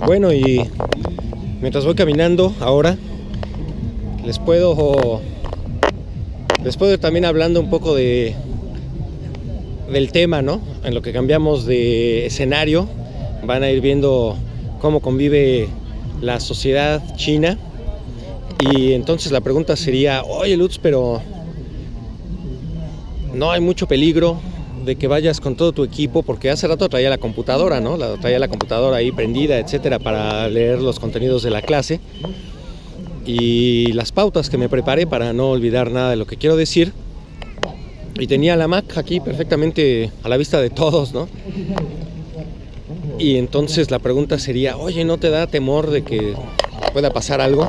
Bueno, y mientras voy caminando ahora, les puedo ir también hablando un poco del tema, ¿no? En lo que cambiamos de escenario, van a ir viendo cómo convive la sociedad china. Y entonces la pregunta sería, oye Lutz, pero no hay mucho peligro de que vayas con todo tu equipo, porque hace rato traía la computadora, ¿no? Traía la computadora ahí prendida, etcétera, para leer los contenidos de la clase y las pautas que me preparé para no olvidar nada de lo que quiero decir. Y tenía la Mac aquí perfectamente a la vista de todos, ¿no? Y entonces la pregunta sería, oye, ¿no te da temor de que pueda pasar algo?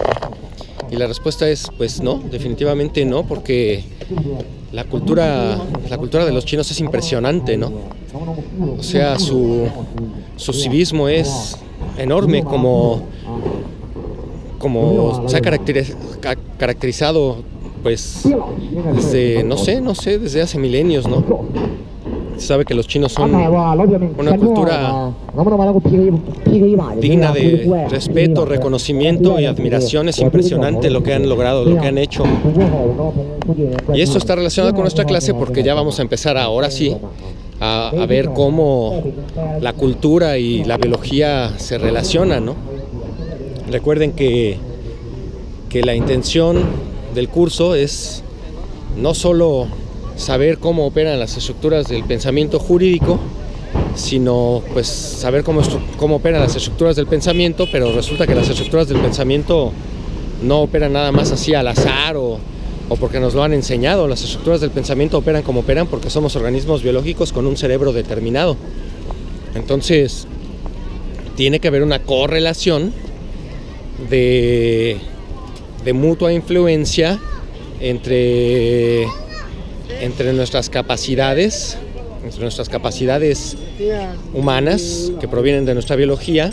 Y la respuesta es, pues no, definitivamente no, porque la cultura de los chinos es impresionante, ¿no? O sea, su civismo es enorme, como se ha caracterizado, pues, desde, no sé, desde hace milenios, ¿no? Se sabe que los chinos son una cultura digna de respeto, reconocimiento y admiración. Es impresionante lo que han logrado, lo que han hecho. Y esto está relacionado con nuestra clase porque ya vamos a empezar ahora sí a ver cómo la cultura y la biología se relacionan, ¿no? Recuerden que la intención del curso es no solo saber cómo operan las estructuras del pensamiento jurídico, sino pues saber cómo operan las estructuras del pensamiento, pero resulta que las estructuras del pensamiento no operan nada más así al azar o porque nos lo han enseñado. Las estructuras del pensamiento operan como operan porque somos organismos biológicos con un cerebro determinado. Entonces tiene que haber una correlación de mutua influencia entre nuestras capacidades humanas que provienen de nuestra biología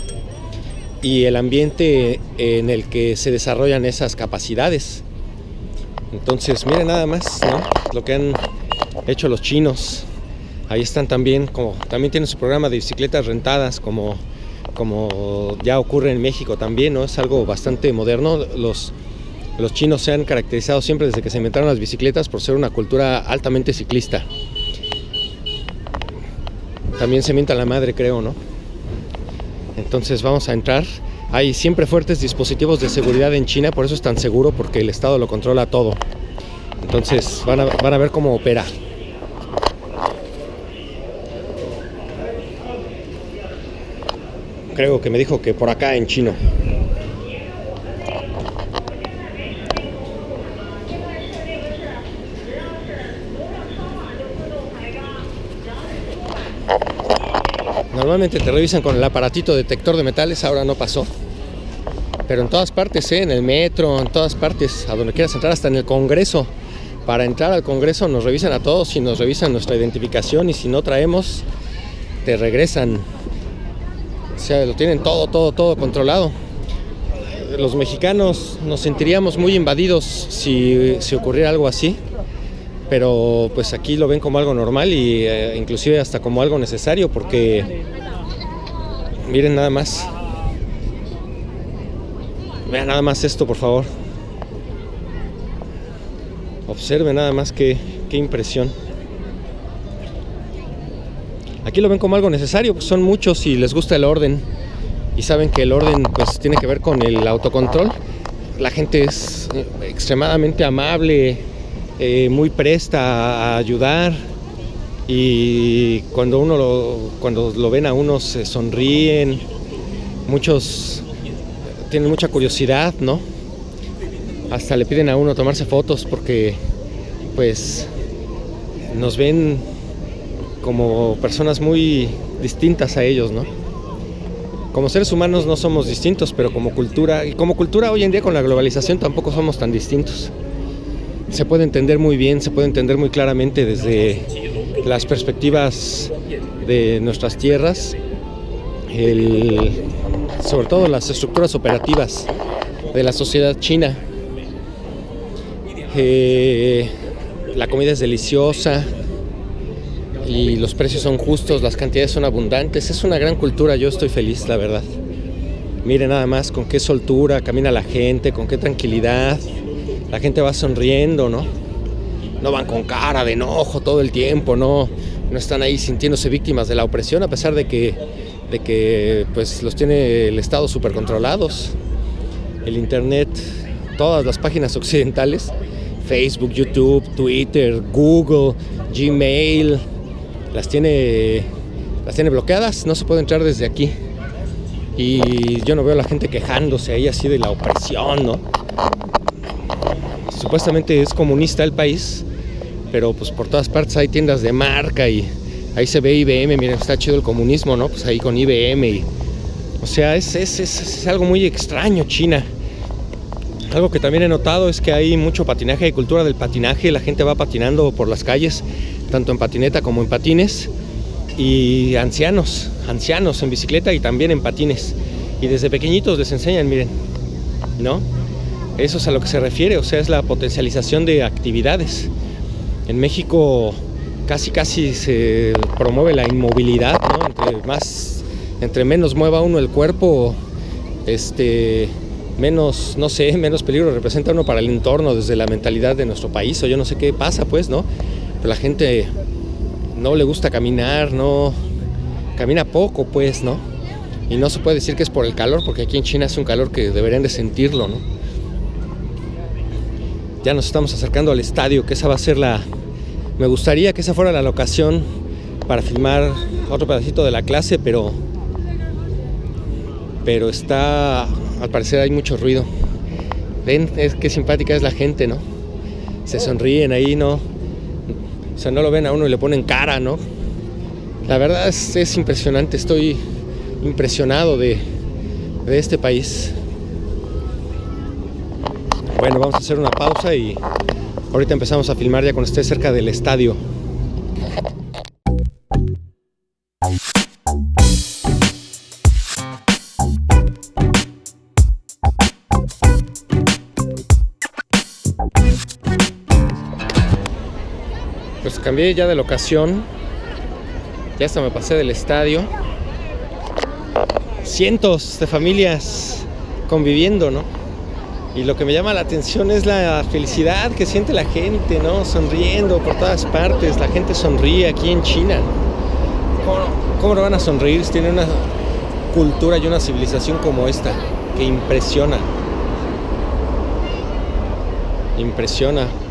y el ambiente en el que se desarrollan esas capacidades. Entonces, miren nada más, ¿no? Lo que han hecho los chinos. Ahí están también tienen su programa de bicicletas rentadas, como ya ocurre en México también, ¿no? Es algo bastante moderno. Los chinos se han caracterizado siempre desde que se inventaron las bicicletas por ser una cultura altamente ciclista. También se mienta la madre, creo, ¿no? Entonces vamos a entrar. Hay siempre fuertes dispositivos de seguridad en China, por eso es tan seguro, porque el Estado lo controla todo. Entonces van a ver cómo opera. Creo que me dijo que por acá en chino. Normalmente te revisan con el aparatito detector de metales, ahora no pasó. Pero en todas partes, en el metro, en todas partes, a donde quieras entrar, hasta en el Congreso. Para entrar al Congreso nos revisan a todos y nos revisan nuestra identificación, y si no traemos, te regresan. O sea, lo tienen todo controlado. Los mexicanos nos sentiríamos muy invadidos si ocurriera algo así. Pero pues aquí lo ven como algo normal y inclusive hasta como algo necesario, porque miren nada más. Vean nada más esto, por favor. Observen nada más qué impresión. Aquí lo ven como algo necesario, pues son muchos y les gusta el orden. Y saben que el orden pues tiene que ver con el autocontrol. La gente es extremadamente amable, muy presta a ayudar, y cuando lo ven a uno se sonríen. Muchos tienen mucha curiosidad, ¿no? Hasta le piden a uno tomarse fotos porque pues nos ven como personas muy distintas a ellos, ¿no? Como seres humanos no somos distintos, pero como cultura hoy en día con la globalización tampoco somos tan distintos. Se puede entender muy bien, se puede entender muy claramente desde las perspectivas de nuestras tierras, sobre todo las estructuras operativas de la sociedad china. La comida es deliciosa y los precios son justos, las cantidades son abundantes. Es una gran cultura, yo estoy feliz, la verdad. Miren nada más con qué soltura camina la gente, con qué tranquilidad. La gente va sonriendo, ¿no? No van con cara de enojo todo el tiempo, no están ahí sintiéndose víctimas de la opresión, a pesar de que pues los tiene el Estado súper controlados. El internet, todas las páginas occidentales, Facebook, YouTube, Twitter, Google, Gmail, las tiene bloqueadas, no se puede entrar desde aquí. Y yo no veo a la gente quejándose ahí así de la opresión, ¿no? Supuestamente es comunista el país, pero pues por todas partes hay tiendas de marca y ahí se ve IBM, miren, está chido el comunismo, ¿no? Pues ahí con IBM y... O sea, es algo muy extraño China. Algo que también he notado es que hay mucho patinaje, hay cultura del patinaje, la gente va patinando por las calles, tanto en patineta como en patines, y ancianos en bicicleta y también en patines. Y desde pequeñitos les enseñan, miren, ¿no? Eso es a lo que se refiere, o sea, es la potencialización de actividades. En México casi se promueve la inmovilidad, ¿no? Entre menos mueva uno el cuerpo, menos, no sé, menos peligro representa uno para el entorno desde la mentalidad de nuestro país, o yo no sé qué pasa, pues, ¿no? Pero la gente no le gusta caminar, no camina poco, pues, ¿no? Y no se puede decir que es por el calor, porque aquí en China es un calor que deberían de sentirlo, ¿no? Ya nos estamos acercando al estadio, que esa va a ser me gustaría que esa fuera la locación para filmar otro pedacito de la clase, pero está, al parecer hay mucho ruido. Ven, qué simpática es la gente, ¿no? Se sonríen ahí, ¿no? O sea, no lo ven a uno y le ponen cara, ¿no? La verdad es impresionante, estoy impresionado de este país. Bueno, vamos a hacer una pausa y ahorita empezamos a filmar ya cuando esté cerca del estadio. Pues cambié ya de locación, ya hasta me pasé del estadio. Cientos de familias conviviendo, ¿no? Y lo que me llama la atención es la felicidad que siente la gente, ¿no? Sonriendo por todas partes, la gente sonríe aquí en China. ¿Cómo no van a sonreír si tienen una cultura y una civilización como esta? Que impresiona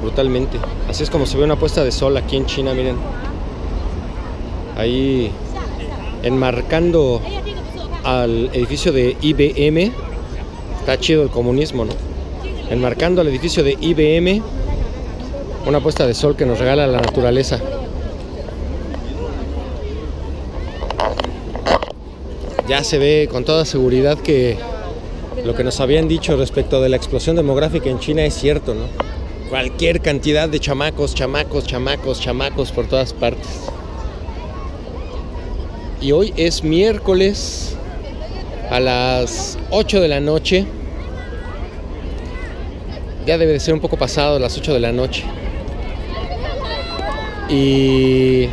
brutalmente. Así es como se ve una puesta de sol aquí en China, miren. Ahí enmarcando al edificio de IBM. Está chido el comunismo, ¿no? Enmarcando al edificio de IBM, una puesta de sol que nos regala la naturaleza. Ya se ve con toda seguridad que lo que nos habían dicho respecto de la explosión demográfica en China es cierto, ¿no? Cualquier cantidad de chamacos por todas partes. Y hoy es miércoles a las 8 de la noche. Ya debe de ser un poco pasado las 8 de la noche. Y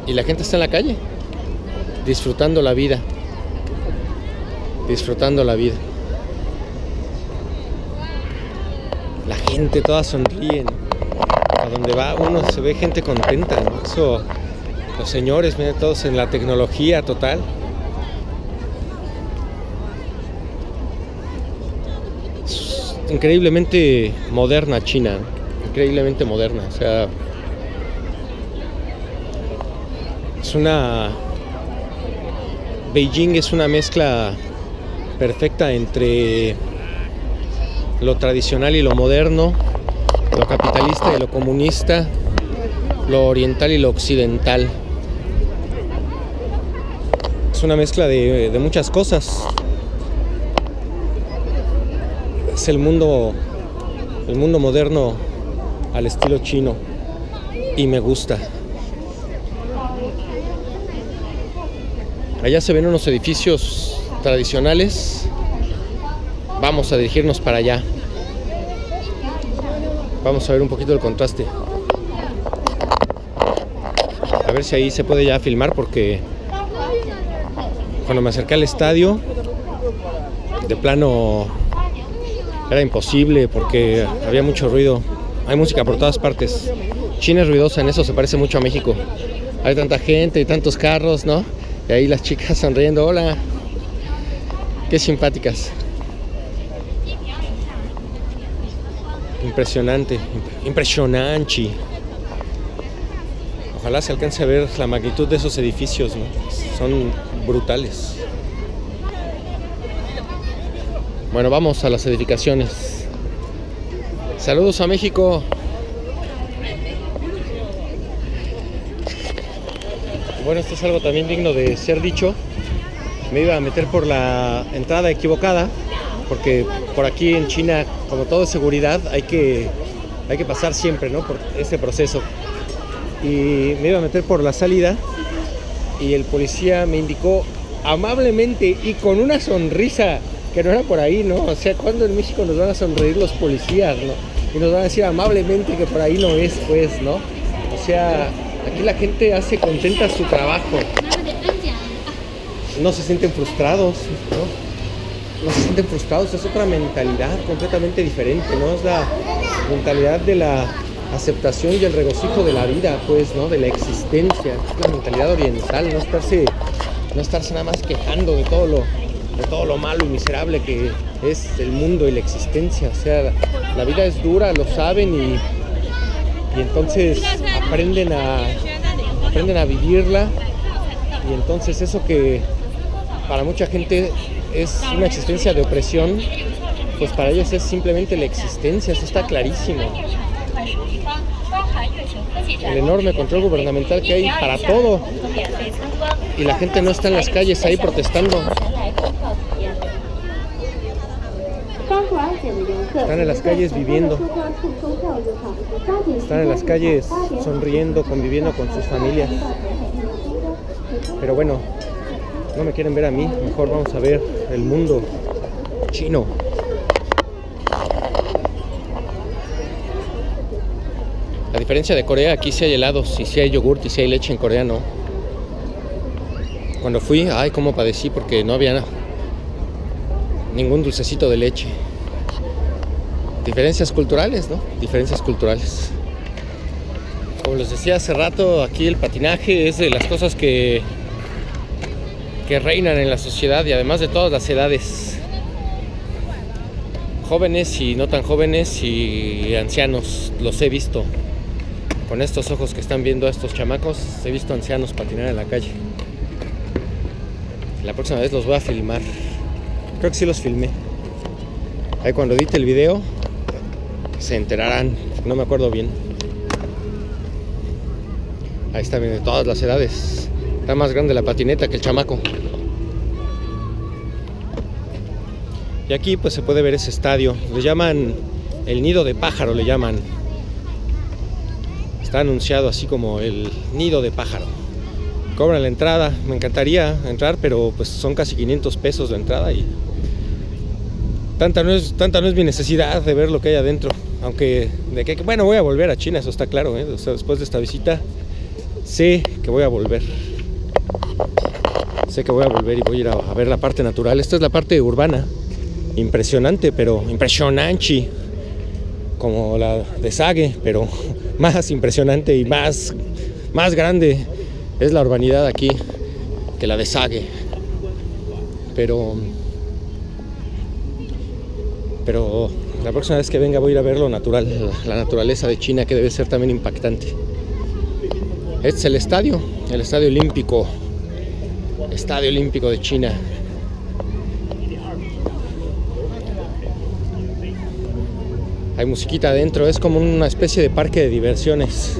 la gente está en la calle, disfrutando la vida. La gente toda sonríe, ¿no? A donde va uno se ve gente contenta, ¿no? Eso, los señores, miren, todos en la tecnología total. Es increíblemente moderna China, increíblemente moderna, o sea, Beijing es una mezcla perfecta entre lo tradicional y lo moderno, lo capitalista y lo comunista, lo oriental y lo occidental. Es una mezcla de muchas cosas. Es el mundo moderno al estilo chino y me gusta. Allá se ven unos edificios tradicionales. Vamos a dirigirnos para allá. Vamos a ver un poquito el contraste. A ver si ahí se puede ya filmar, porque cuando me acerqué al estadio de plano era imposible porque había mucho ruido. Hay música por todas partes. China es ruidosa, en eso se parece mucho a México. Hay tanta gente y tantos carros, ¿no? Y ahí las chicas sonriendo, hola. Qué simpáticas. Impresionante, impresionante. Ojalá se alcance a ver la magnitud de esos edificios, ¿no? Son brutales. Bueno, vamos a las edificaciones. Saludos a México. Bueno, esto es algo también digno de ser dicho. Me iba a meter por la entrada equivocada, porque por aquí en China, como todo es seguridad, hay que pasar siempre, ¿no? Por ese proceso. Y me iba a meter por la salida y el policía me indicó amablemente y con una sonrisa que no era por ahí, ¿no? O sea, ¿cuándo en México nos van a sonreír los policías, ¿no? Y nos van a decir amablemente que por ahí no es, pues, ¿no? O sea, aquí la gente hace contenta su trabajo. No se sienten frustrados, ¿no? No se sienten frustrados, es otra mentalidad completamente diferente, ¿no? Es la mentalidad de la aceptación y el regocijo de la vida, pues, ¿no? De la existencia. Es la mentalidad oriental, no estarse nada más quejando de todo lo malo y miserable que es el mundo y la existencia. O sea, la vida es dura, lo saben y entonces aprenden a vivirla. Y entonces eso que para mucha gente es una existencia de opresión, pues para ellos es simplemente la existencia. Eso está clarísimo. El enorme control gubernamental que hay para todo, y la gente no está en las calles ahí protestando. Están en las calles viviendo, están en las calles sonriendo, conviviendo con sus familias. Pero bueno, no me quieren ver a mí, mejor vamos a ver el mundo chino. A diferencia de Corea, aquí sí hay helados y sí hay yogurt y sí hay leche. En Corea no. Cuando fui, ay, cómo padecí porque no había ningún dulcecito de leche. Diferencias culturales, ¿no? Diferencias culturales. Como les decía hace rato, aquí el patinaje es de las cosas que reinan en la sociedad, y además de todas las edades. Jóvenes y no tan jóvenes y ancianos, los he visto. Con estos ojos que están viendo a estos chamacos, he visto ancianos patinar en la calle. La próxima vez los voy a filmar. Creo que sí los filmé. Ahí cuando edite el video se enterarán, no me acuerdo bien. Ahí está bien, de todas las edades. Está más grande la patineta que el chamaco. Y aquí pues se puede ver ese estadio. Le llaman el nido de pájaro, le llaman. Está anunciado así como el nido de pájaro. Cobran la entrada. Me encantaría entrar, pero pues son casi 500 pesos la entrada y tanta no es mi necesidad de ver lo que hay adentro. Aunque bueno, voy a volver a China, eso está claro, ¿eh? O sea, después de esta visita sé que voy a volver. Sé que voy a volver y voy a ir a ver la parte natural. Esta es la parte urbana. Impresionante, pero impresionante. Como la de Sage, pero más impresionante y más grande es la urbanidad aquí que la de Sage. Pero la próxima vez que venga voy a ir a ver lo natural, la naturaleza de China, que debe ser también impactante. Este es el Estadio Olímpico. Estadio Olímpico de China. Hay musiquita adentro, es como una especie de parque de diversiones.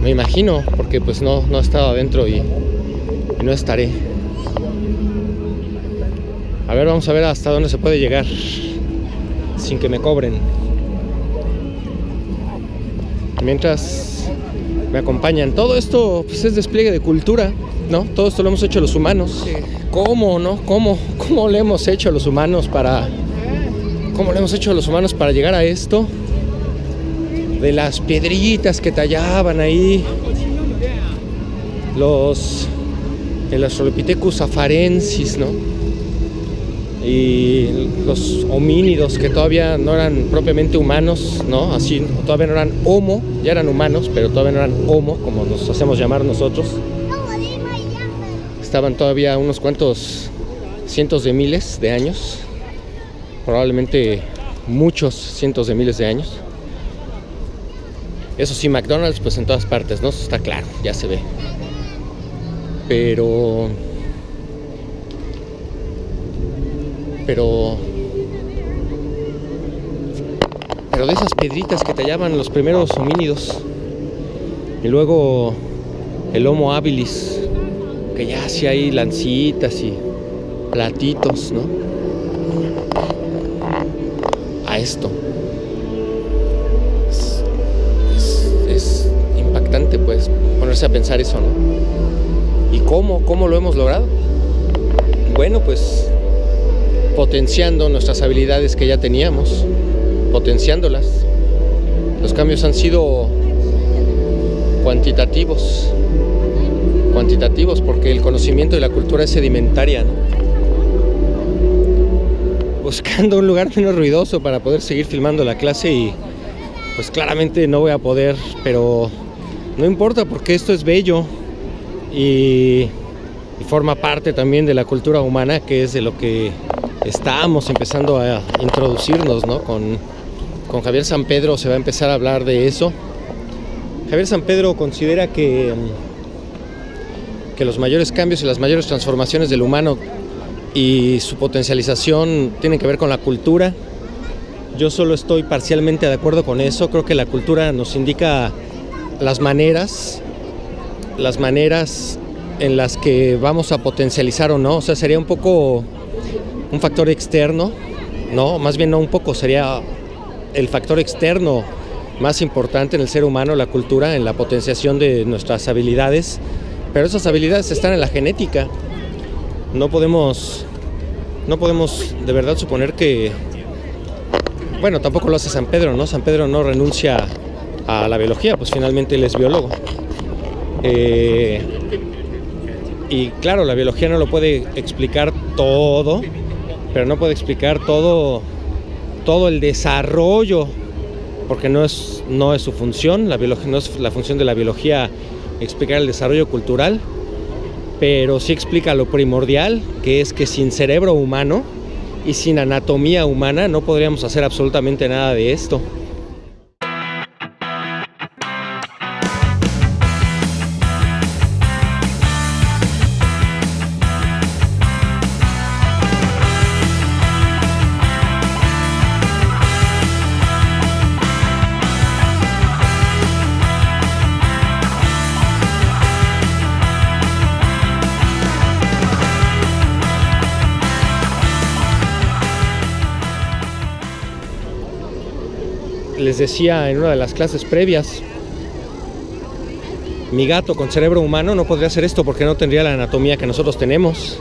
Me imagino, porque pues no he estado adentro y no estaré. A ver, vamos a ver hasta dónde se puede llegar sin que me cobren. Mientras me acompañan. Todo esto pues, es despliegue de cultura, ¿no? Todo esto lo hemos hecho los humanos. ¿Cómo, no? ¿Cómo le hemos hecho los humanos para llegar a esto? De las piedritas que tallaban ahí los el Australopithecus afarensis, ¿no? Y los homínidos que todavía no eran propiamente humanos, ¿no? Así, todavía no eran homo, ya eran humanos, pero todavía no eran homo, como nos hacemos llamar nosotros. Estaban todavía unos cuantos cientos de miles de años, probablemente muchos cientos de miles de años. Eso sí, McDonald's pues en todas partes, ¿no? Eso está claro, ya se ve. Pero de esas piedritas que tallaban los primeros homínidos, y luego el Homo habilis, que ya hacía ahí lancitas y platitos, ¿no? A esto es impactante, pues, ponerse a pensar eso, ¿no? ¿Y cómo lo hemos logrado? Bueno, pues potenciando nuestras habilidades que ya teníamos, potenciándolas. Los cambios han sido cuantitativos porque el conocimiento y la cultura es sedimentaria, ¿no? Buscando un lugar menos ruidoso para poder seguir filmando la clase y pues claramente no voy a poder, pero no importa porque esto es bello y forma parte también de la cultura humana, que es de lo que estamos empezando a introducirnos, ¿no? Con Javier San Pedro se va a empezar a hablar de eso. Javier San Pedro considera que los mayores cambios y las mayores transformaciones del humano y su potencialización tienen que ver con la cultura. Yo solo estoy parcialmente de acuerdo con eso. Creo que la cultura nos indica las maneras en las que vamos a potencializar o no. O sea, sería un poco un factor externo, no, más bien no un poco, sería el factor externo más importante en el ser humano, la cultura, en la potenciación de nuestras habilidades, pero esas habilidades están en la genética. No podemos de verdad suponer que, bueno, tampoco lo hace San Pedro, ¿no? San Pedro no renuncia a la biología, pues finalmente él es biólogo. Y claro, la biología no lo puede explicar todo, pero no puede explicar todo el desarrollo, porque no es su función. La biología no es la función de la biología explicar el desarrollo cultural, pero sí explica lo primordial, que es que sin cerebro humano y sin anatomía humana no podríamos hacer absolutamente nada de esto. Les decía en una de las clases previas, mi gato con cerebro humano no podría hacer esto porque no tendría la anatomía que nosotros tenemos.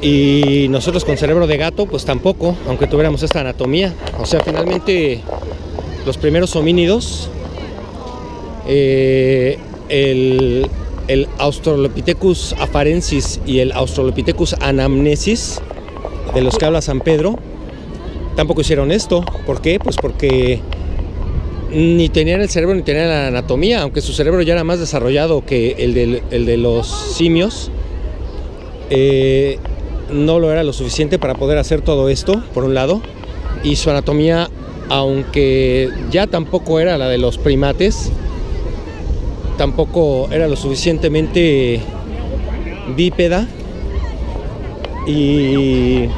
Y nosotros con cerebro de gato, pues tampoco, aunque tuviéramos esta anatomía. O sea, finalmente los primeros homínidos, el Australopithecus afarensis y el Australopithecus anamnesis, de los que habla San Pedro, tampoco hicieron esto. ¿Por qué? Pues porque ni tenían el cerebro ni tenían la anatomía, aunque su cerebro ya era más desarrollado que el de los simios. No lo era lo suficiente para poder hacer todo esto, por un lado, y su anatomía, aunque ya tampoco era la de los primates, tampoco era lo suficientemente bípeda y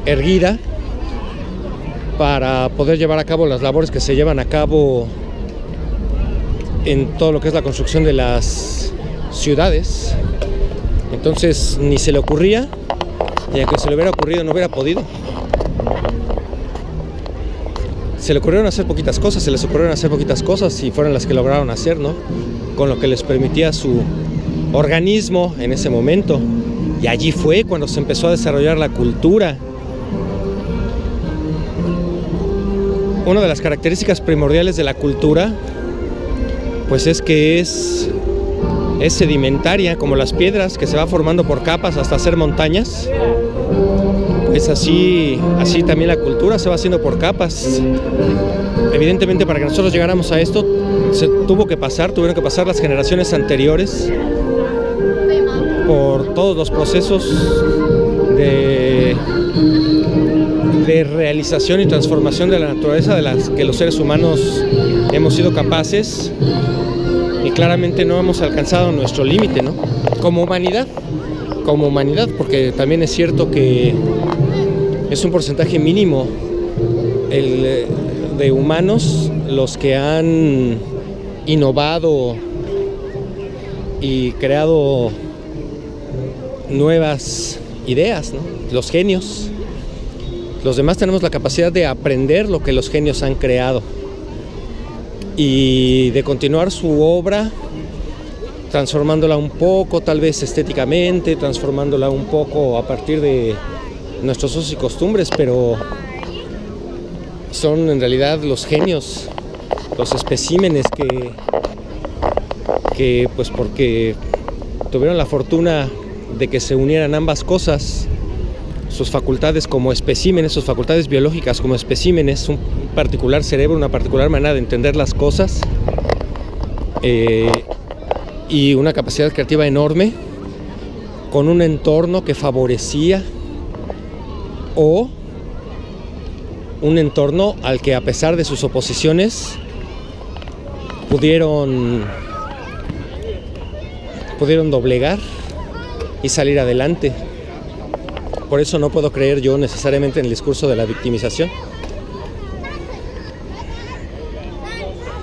erguida para poder llevar a cabo las labores que se llevan a cabo en todo lo que es la construcción de las ciudades. Entonces ni se le ocurría, y aunque se le hubiera ocurrido no hubiera podido. Se les ocurrieron hacer poquitas cosas y fueron las que lograron hacer, ¿no? Con lo que les permitía su organismo en ese momento. Y allí fue cuando se empezó a desarrollar la cultura. Una de las características primordiales de la cultura, pues es que es es sedimentaria, como las piedras, que se va formando por capas hasta hacer montañas. Pues así también la cultura se va haciendo por capas. Evidentemente, para que nosotros llegáramos a esto, tuvieron que pasar las generaciones anteriores por todos los procesos de realización y transformación de la naturaleza de las que los seres humanos hemos sido capaces, y claramente no hemos alcanzado nuestro límite, ¿no? Como humanidad, porque también es cierto que es un porcentaje mínimo de humanos los que han innovado y creado nuevas ideas, ¿no? Los genios. Los demás tenemos la capacidad de aprender lo que los genios han creado y de continuar su obra, transformándola un poco, tal vez estéticamente, transformándola un poco a partir de nuestros usos y costumbres, pero son en realidad los genios, los especímenes que pues porque tuvieron la fortuna de que se unieran ambas cosas, sus facultades como especímenes, sus facultades biológicas como especímenes, un particular cerebro, una particular manera de entender las cosas, y una capacidad creativa enorme, con un entorno que favorecía, o un entorno al que, a pesar de sus oposiciones, pudieron doblegar y salir adelante. Por eso no puedo creer yo necesariamente en el discurso de la victimización.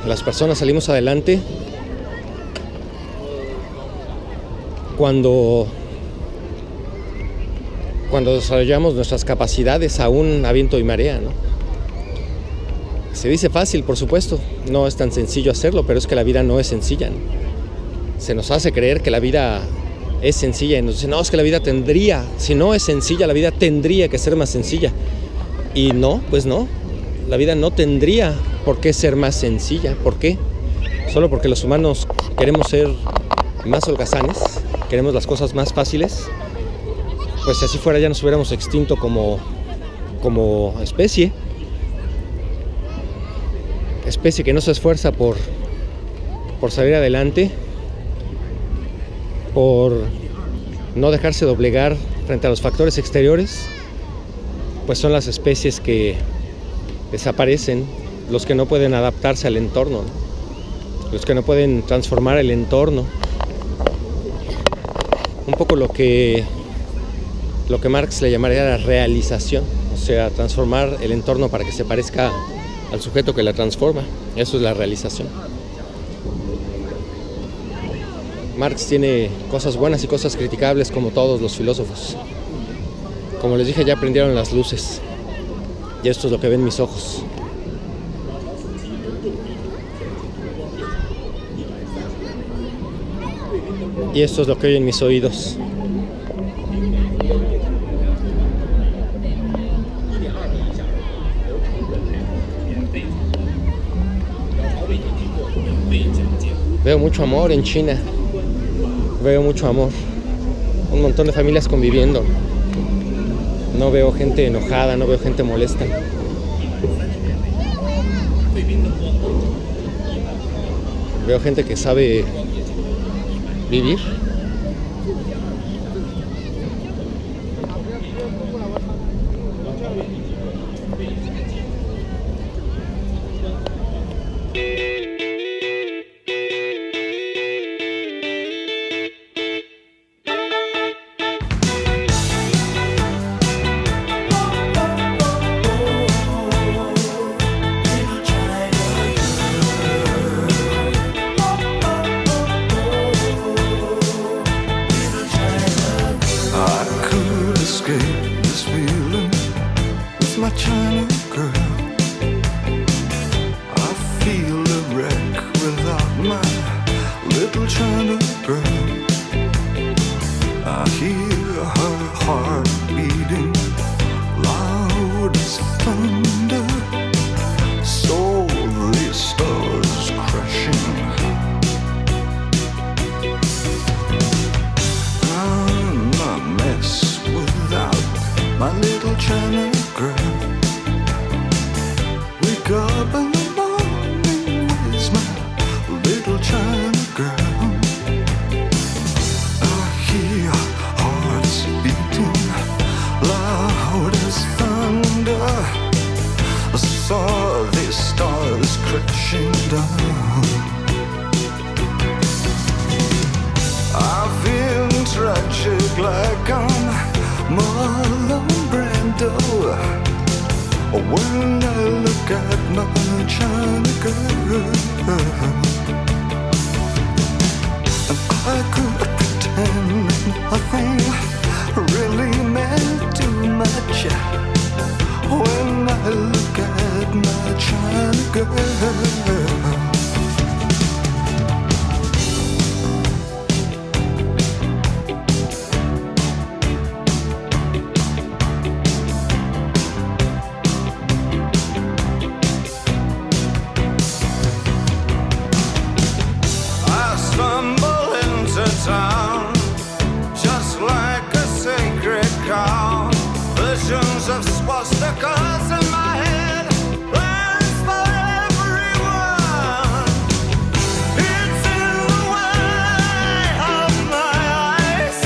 Las personas salimos adelante cuando desarrollamos nuestras capacidades aún a viento y marea, ¿no? Se dice fácil, por supuesto, no es tan sencillo hacerlo, pero es que la vida no es sencilla, ¿no? Se nos hace creer que la vida es sencilla y nos dicen, no, es que la vida tendría, si no es sencilla, la vida tendría que ser más sencilla. Y no, pues no, la vida no tendría por qué ser más sencilla. ¿Por qué? Solo porque los humanos queremos ser más holgazanes, queremos las cosas más fáciles. Pues si así fuera ya nos hubiéramos extinto como especie que no se esfuerza por salir adelante, por no dejarse doblegar frente a los factores exteriores. Pues son las especies que desaparecen, los que no pueden adaptarse al entorno, los que no pueden transformar el entorno. Un poco lo que Marx le llamaría la realización, o sea, transformar el entorno para que se parezca al sujeto que la transforma. Eso es la realización. Marx tiene cosas buenas y cosas criticables, como todos los filósofos. Como les dije, ya prendieron las luces y esto es lo que ven mis ojos. Y esto es lo que oyen mis oídos. Veo mucho amor en China. Veo mucho amor. Un montón de familias conviviendo. No veo gente enojada, no veo gente molesta. Veo gente que sabe vivir. my little China girl. Wake up in the morning with my little China girl. I hear hearts beating loud as thunder. I saw these stars crashing down. I feel tragic like I'm Marlon Brando when I look at my China girl. And I could pretend nothing really meant too much when I look at my China girl. Town, just like a sacred cow. Visions of swastikas in my head, plans for everyone. It's in the way of my eyes.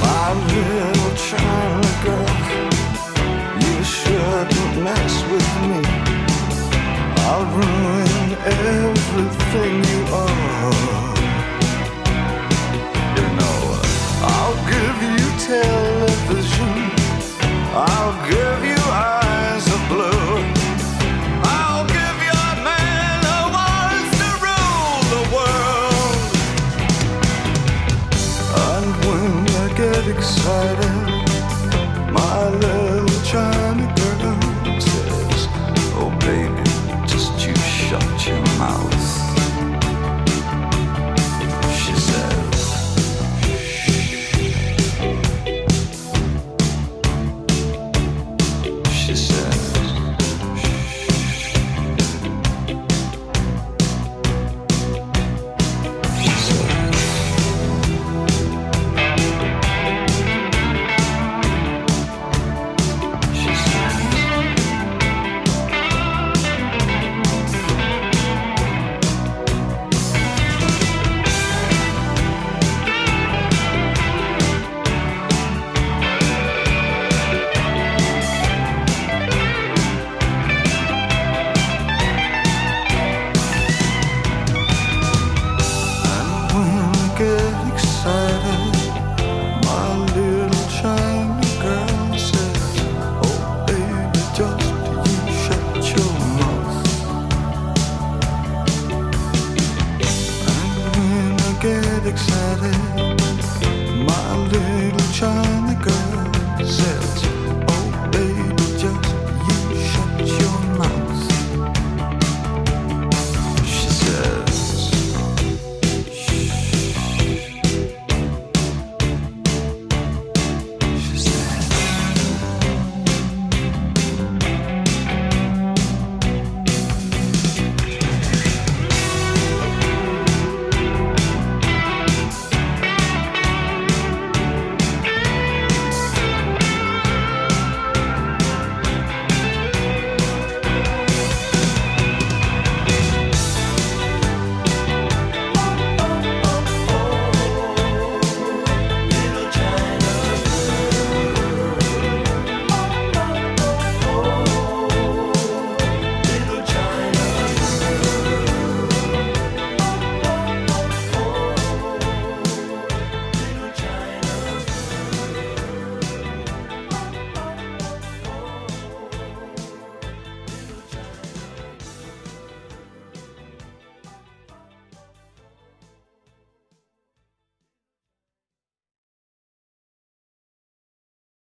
My little China girl, shouldn't mess with me. I'll ruin everything you are. You know, I'll give you television, I'll give you eyes of blue, I'll give you a man who wants to rule the world. And when I get excited, my little China girl says, oh baby, just you shut your mouth.